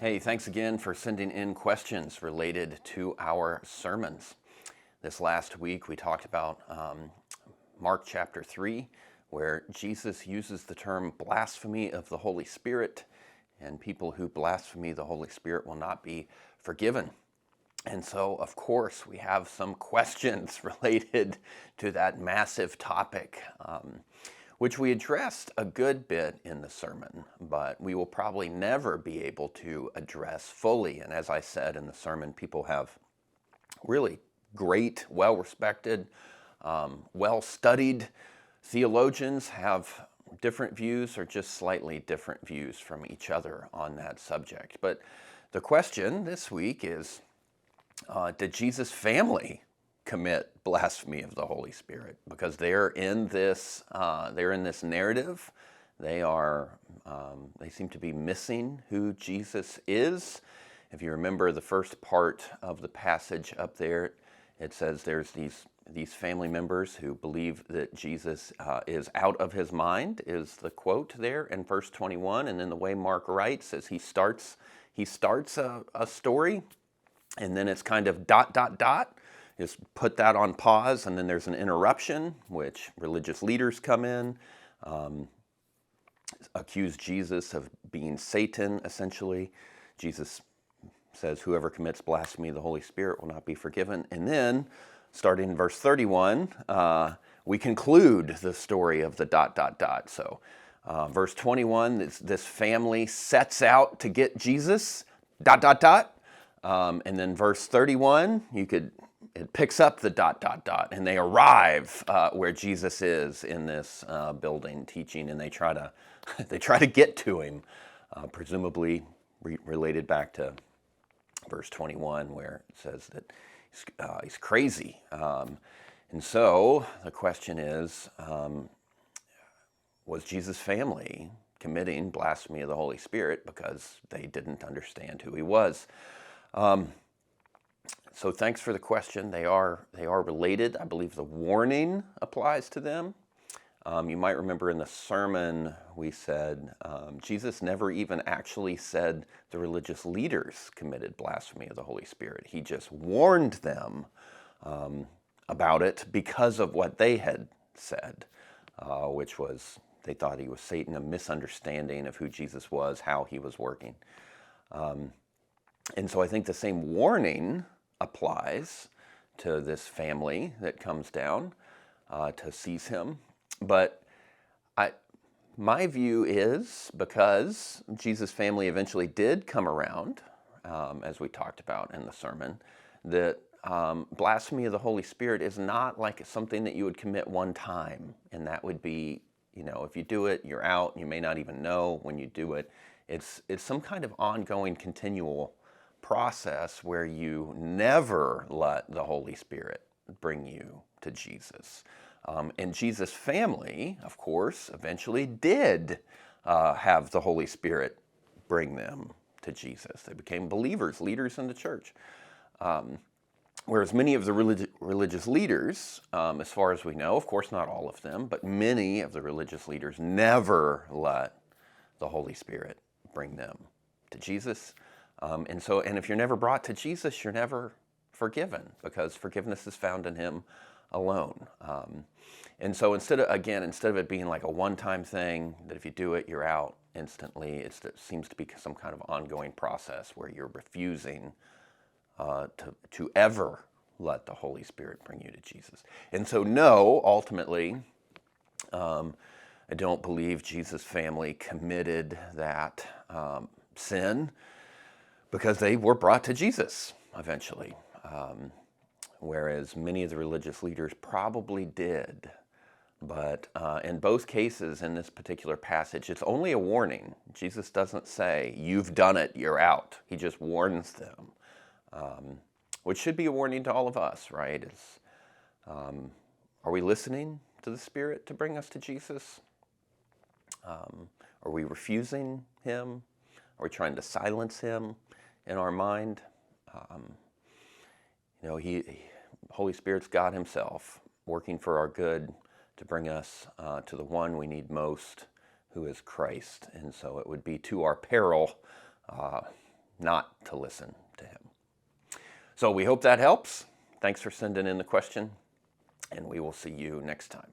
Hey, thanks again for sending in questions related to our sermons. This last week we talked about Mark chapter 3, where Jesus uses the term blasphemy of the Holy Spirit, and people who blaspheme the Holy Spirit will not be forgiven. And so, of course, we have some questions related to that massive topic, which we addressed a good bit in the sermon, but we will probably never be able to address fully. And as I said in the sermon, people have really great, well-respected, well-studied theologians have different views or just slightly different views from each other on that subject. But the question this week is, did Jesus' family commit blasphemy of the Holy Spirit? Because they're in this narrative. They seem to be missing who Jesus is. If you remember the first part of the passage up there, it says there's these family members who believe that Jesus is out of his mind, is the quote there in verse 21. And then the way Mark writes is he starts a story, and then it's kind of ... Just put that on pause, and then there's an interruption, which religious leaders come in, accuse Jesus of being Satan, essentially. Jesus says, whoever commits blasphemy of the Holy Spirit will not be forgiven. And then, starting in verse 31, we conclude the story of the ... So, verse 21, this family sets out to get Jesus, ... And then verse 31, it picks up the ... and they arrive where Jesus is in this building teaching, and they try to get to him, presumably related back to verse 21, where it says that he's crazy. And so the question is, was Jesus' family committing blasphemy of the Holy Spirit because they didn't understand who he was? So thanks for the question. They are related. I believe the warning applies to them. You might remember in the sermon we said Jesus never even actually said the religious leaders committed blasphemy of the Holy Spirit. He just warned them about it because of what they had said, which was they thought he was Satan, a misunderstanding of who Jesus was, how he was working. And so I think the same warning applies to this family that comes down to seize him. But my view is, because Jesus' family eventually did come around, as we talked about in the sermon, that blasphemy of the Holy Spirit is not like something that you would commit one time. And that would be, if you do it, you're out. You may not even know when you do it. It's some kind of ongoing, continual process where you never let the Holy Spirit bring you to Jesus. And Jesus' family, of course, eventually did have the Holy Spirit bring them to Jesus. They became believers, leaders in the church. Whereas many of the religious leaders, as far as we know, of course not all of them, but many of the religious leaders never let the Holy Spirit bring them to Jesus. And if you're never brought to Jesus, you're never forgiven, because forgiveness is found in him alone. And so instead of it being like a one-time thing, that if you do it, you're out instantly, it seems to be some kind of ongoing process where you're refusing to ever let the Holy Spirit bring you to Jesus. And so no, ultimately, I don't believe Jesus' family committed that sin, because they were brought to Jesus eventually, whereas many of the religious leaders probably did. But in both cases, in this particular passage, it's only a warning. Jesus doesn't say, you've done it, you're out. He just warns them, which should be a warning to all of us, right? Are we listening to the Spirit to bring us to Jesus? Are we refusing him? Are we trying to silence him in our mind? Holy Spirit's God himself, working for our good to bring us to the one we need most, who is Christ. And so it would be to our peril not to listen to him. So we hope that helps. Thanks for sending in the question, and we will see you next time.